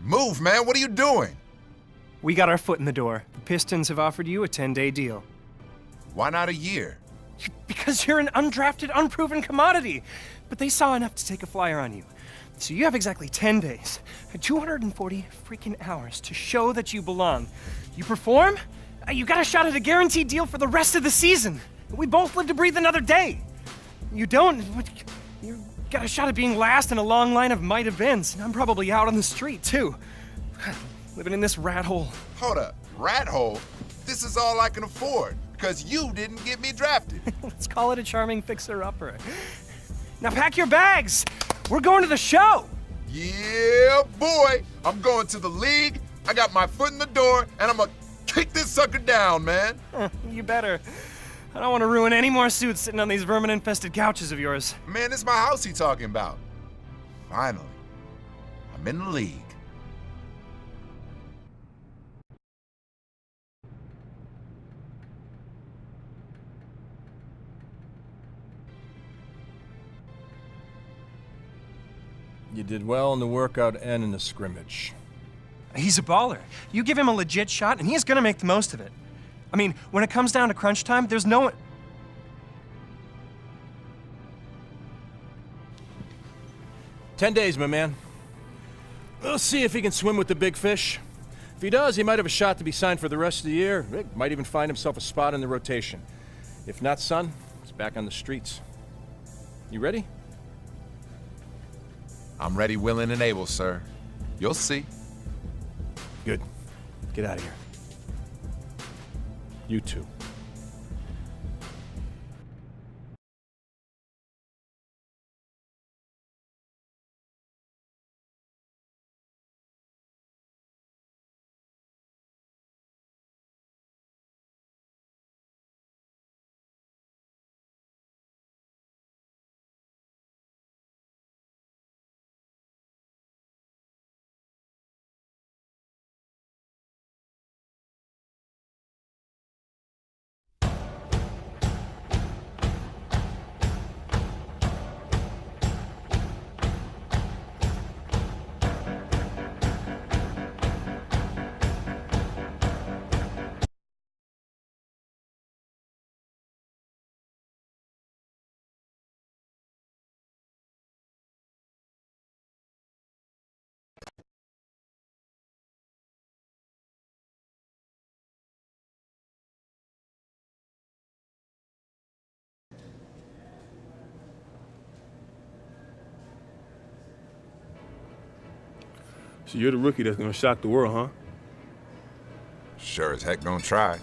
Move, man. What are you doing? We got our foot in the door. The Pistons have offered you a 10-day deal. Why not a year? Because you're an undrafted, unproven commodity. But they saw enough to take a flyer on you. So you have exactly 10 days, 240 freaking hours to show that you belong. You perform, you got a shot at a guaranteed deal for the rest of the season. We both live to breathe another day. You don't, you got a shot at being last in a long line of might events, and I'm probably out on the street too. Living in this rat hole. Hold up, rat hole? This is all I can afford, because you didn't get me drafted. Let's call it a charming fixer-upper. Now pack your bags. We're going to the show. Yeah, boy. I'm going to the league. I got my foot in the door, and I'm gonna kick this sucker down, man. You better. I don't want to ruin any more suits sitting on these vermin-infested couches of yours. Man, this is my house he talking about. Finally, I'm in the league. You did well in the workout and in the scrimmage. He's a baller. You give him a legit shot, and he's gonna make the most of it. I mean, when it comes down to crunch time, there's no one... 10 days, my man. We'll see if he can swim with the big fish. If he does, he might have a shot to be signed for the rest of the year. He might even find himself a spot in the rotation. If not, son, he's back on the streets. You ready? I'm ready, willing, and able, sir. You'll see. Good. Get out of here. You too. So you're the rookie that's gonna shock the world, huh? Sure as heck gonna try.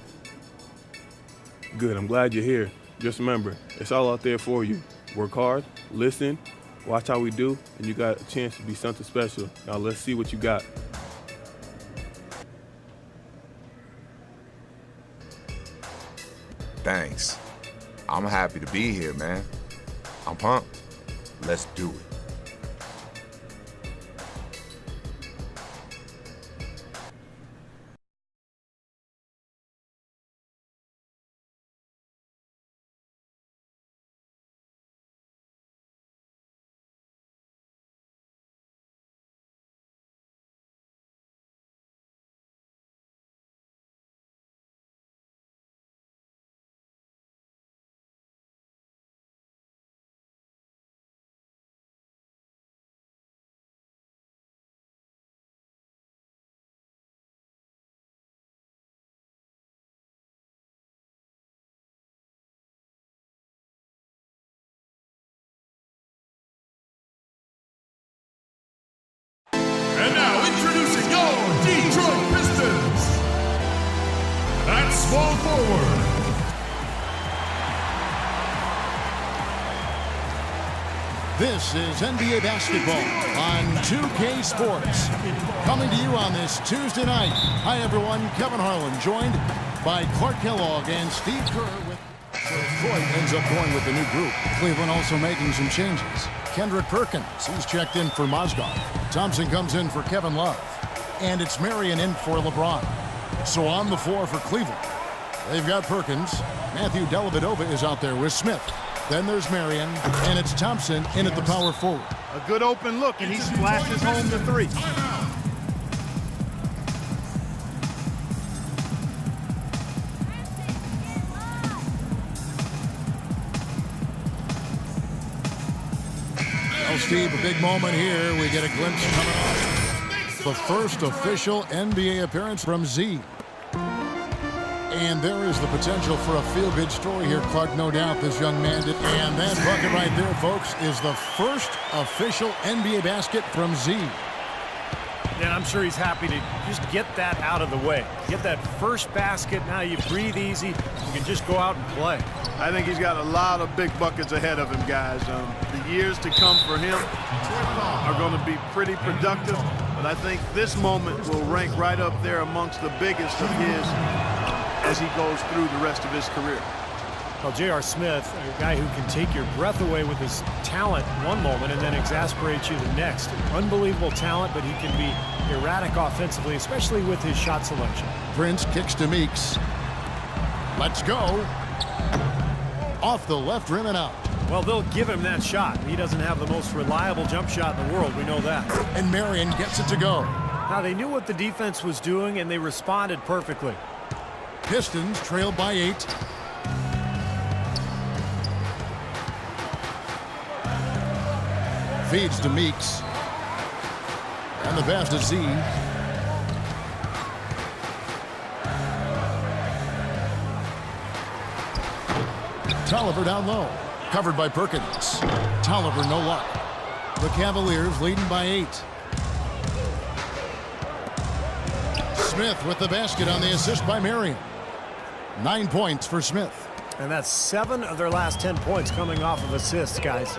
Good, I'm glad you're here. Just remember, it's all out there for you. Work hard, listen, watch how we do, and you got a chance to be something special. Now let's see what you got. Thanks. I'm happy to be here, man. I'm pumped. Let's do it. And now introducing your Detroit Pistons. At small forward, this is NBA basketball on 2K Sports. Coming to you on this Tuesday night. Hi everyone, Kevin Harlan joined by Clark Kellogg and Steve Kerr with... So Detroit ends up going with the new group. Cleveland also making some changes. Kendrick Perkins, he's checked in for Mozgov. Thompson comes in for Kevin Love. And it's Marion in for LeBron. So on the floor for Cleveland, they've got Perkins. Matthew Dellavedova is out there with Smith. Then there's Marion, and it's Thompson in at the power forward. A good open look, and he splashes home the three. Steve, a big moment here. We get a glimpse coming off the first official NBA appearance from Z. And there is the potential for a feel-good story here, Clark, no doubt, this young man did. And that bucket right there, folks, is the first official NBA basket from Z. And I'm sure he's happy to just get that out of the way. Get that first basket. Now you breathe easy. You can just go out and play. I think he's got a lot of big buckets ahead of him, guys. The years to come for him are going to be pretty productive. But I think this moment will rank right up there amongst the biggest of his as he goes through the rest of his career. Well, J.R. Smith, a guy who can take your breath away with his talent one moment and then exasperate you the next. Unbelievable talent, but he can be erratic offensively, especially with his shot selection. Prince kicks to Meeks. Let's go. Off the left rim and out. Well, they'll give him that shot. He doesn't have the most reliable jump shot in the world. We know that. And Marion gets it to go. Now, they knew what the defense was doing, and they responded perfectly. Pistons trail by 8. Feeds to Meeks. And the pass to Z. Tolliver down low. Covered by Perkins. Tolliver no luck. The Cavaliers leading by 8. Smith with the basket on the assist by Marion. 9 points for Smith. And that's 7 of their last 10 points coming off of assists, guys.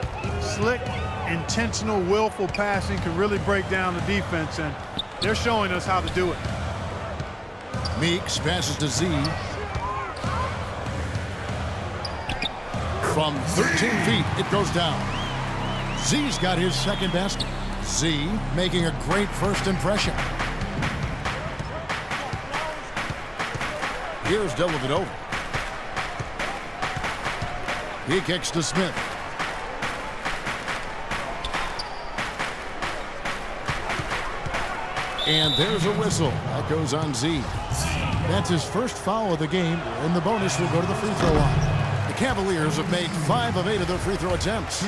Slick, intentional, willful passing can really break down the defense, and they're showing us how to do it. Meeks passes to Z. From 13 feet, it goes down. Z's got his second basket. Z making a great first impression. Here's Dellavedova. He kicks to Smith. And there's a whistle. That goes on Z. That's his first foul of the game, and the bonus will go to the free throw line. The Cavaliers have made 5 of 8 of their free throw attempts.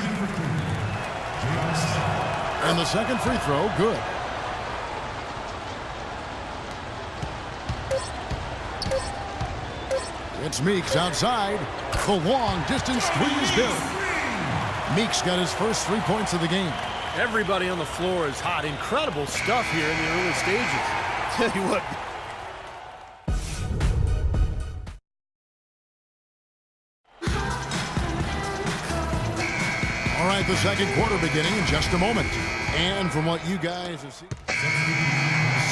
And the second free throw, good. It's Meeks outside. The long distance three is good. Meeks got his first 3 points of the game. Everybody on the floor is hot. Incredible stuff here in the early stages. Tell you what. All right, the second quarter beginning in just a moment. And from what you guys have seen.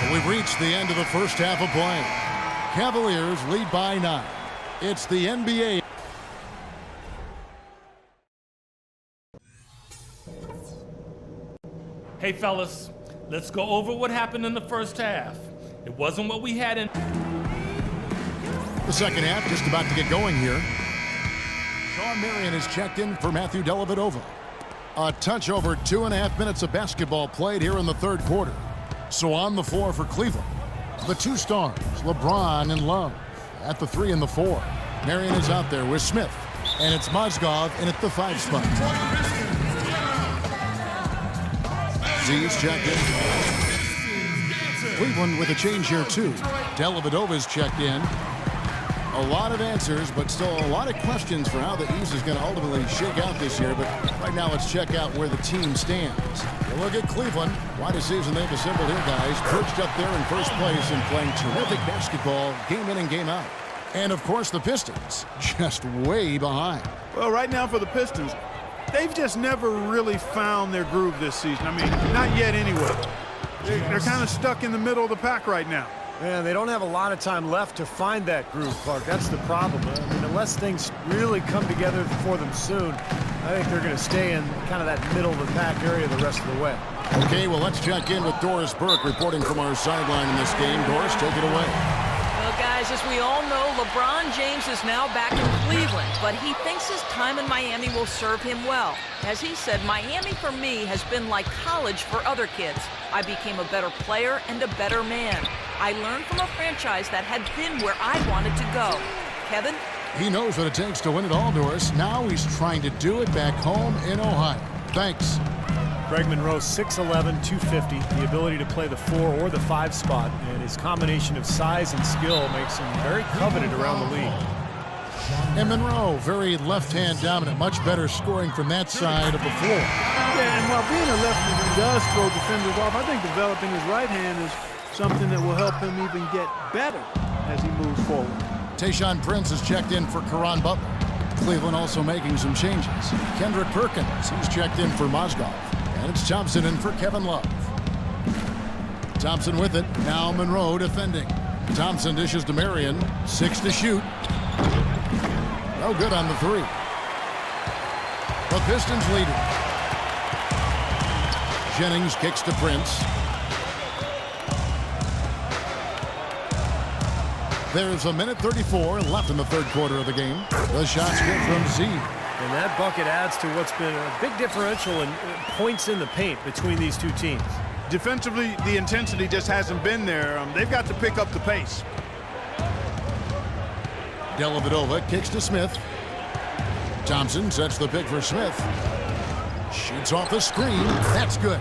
So we've reached the end of the first half of play. Cavaliers lead by 9. It's the NBA. Hey, fellas, let's go over what happened in the first half. It wasn't what we had in. The second half just about to get going here. Sean Marion is checked in for Matthew Dellavedova. A touch over 2.5 minutes of basketball played here in the third quarter. So on the floor for Cleveland, the 2 stars, LeBron and Love, at the 3 and the 4. Marion is out there with Smith, and it's Mozgov in at the 5 spot. Z's checked in. Cleveland with a change here too. Dellavedova's checked in. A lot of answers, but still a lot of questions for how the East is going to ultimately shake out this year. But right now, let's check out where the team stands. We'll look at Cleveland. Quite a season they've assembled here, guys. Perched up there in first place and playing terrific basketball game in and game out. And, of course, the Pistons just way behind. Well, right now for the Pistons, they've just never really found their groove this season. I mean, not yet anyway. They're kind of stuck in the middle of the pack right now. Man, they don't have a lot of time left to find that groove, Clark. That's the problem. I mean, unless things really come together for them soon, I think they're going to stay in kind of that middle of the pack area the rest of the way. Okay, well, let's check in with Doris Burke reporting from our sideline in this game. Doris, take it away. Well, guys, as we all know, LeBron James is now back in Cleveland, but he thinks his time in Miami will serve him well. As he said, Miami for me has been like college for other kids. I became a better player and a better man. I learned from a franchise that had been where I wanted to go. Kevin? He knows what it takes to win it all, Doris. Now he's trying to do it back home in Ohio. Thanks. Greg Monroe, 6'11", 250, the ability to play the 4 or the 5 spot, and his combination of size and skill makes him very coveted around the league. And Monroe, very left-hand dominant, much better scoring from that side of the floor. Yeah, and while being a lefty who does throw defenders off, I think developing his right hand is something that will help him even get better as he moves forward. Tayshaun Prince has checked in for Caron Butler. Cleveland also making some changes. Kendrick Perkins, he's checked in for Mozgov. And it's Thompson in for Kevin Love. Thompson with it. Now Monroe defending. Thompson dishes to Marion. 6 to shoot. No good on the 3. The Pistons lead it. Jennings kicks to Prince. There's a minute 34 left in the third quarter of the game. The shot's good from Z. And that bucket adds to what's been a big differential in points in the paint between these two teams. Defensively, the intensity just hasn't been there. They've got to pick up the pace. Dellavedova kicks to Smith. Thompson sets the pick for Smith. Shoots off the screen. That's good.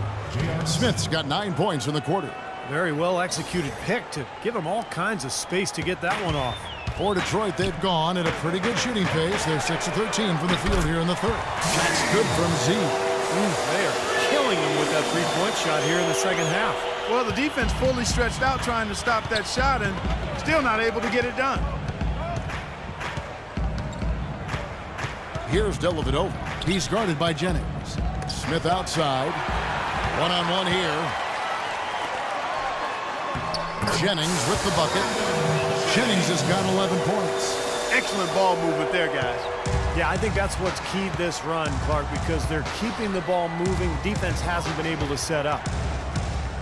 Smith's got 9 points in the quarter. Very well executed pick to give him all kinds of space to get that one off. For Detroit, they've gone at a pretty good shooting pace. They're 6 of 13 from the field here in the third. That's good from Z. They are killing him with that three-point shot here in the second half. Well, the defense fully stretched out trying to stop that shot and still not able to get it done. Here's Dellavedova. He's guarded by Jennings. Smith outside. One-on-one here. Jennings with the bucket. Jennings has got 11 points. Excellent ball movement there, guys. Yeah, I think that's what's keyed this run, Clark, because they're keeping the ball moving. Defense hasn't been able to set up.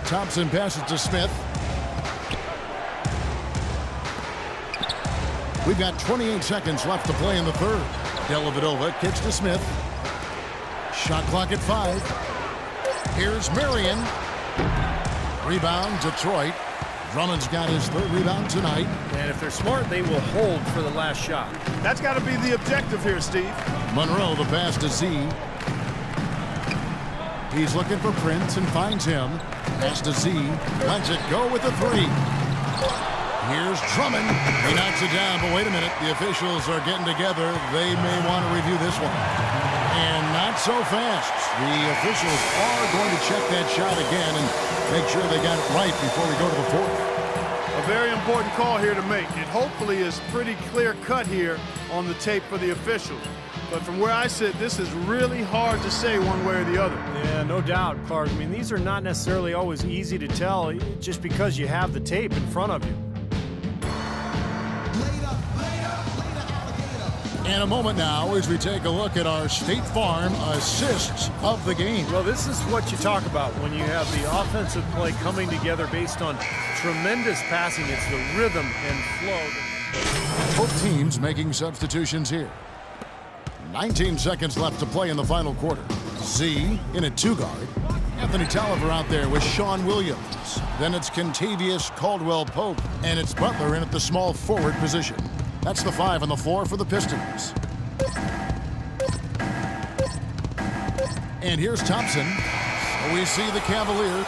Thompson passes to Smith. We've got 28 seconds left to play in the third. Dellavedova kicks to Smith. Shot clock at 5. Here's Marion. Rebound, Detroit. Drummond's got his third rebound tonight. And if they're smart, they will hold for the last shot. That's got to be the objective here, Steve. Monroe, the pass to Z. He's looking for Prince and finds him. Pass to Z. Lets it go with the 3. Here's Drummond. He knocks it down, but wait a minute. The officials are getting together. They may want to review this one. And not so fast. The officials are going to check that shot again and make sure they got it right before we go to the fourth. A very important call here to make. It hopefully is pretty clear cut here on the tape for the officials. But from where I sit, this is really hard to say one way or the other. Yeah, no doubt, Clark. I mean, these are not necessarily always easy to tell just because you have the tape in front of you. In a moment now as we take a look at our State Farm assists of the game. Well, this is what you talk about when you have the offensive play coming together based on tremendous passing. It's the rhythm and flow. Both teams making substitutions here. 19 seconds left to play in the final quarter. Z in a 2-guard. Anthony Tolliver out there with Sean Williams. Then it's Kentavious Caldwell-Pope. And it's Butler in at the small forward position. That's the 5 on the floor for the Pistons. And here's Thompson. So we see the Cavaliers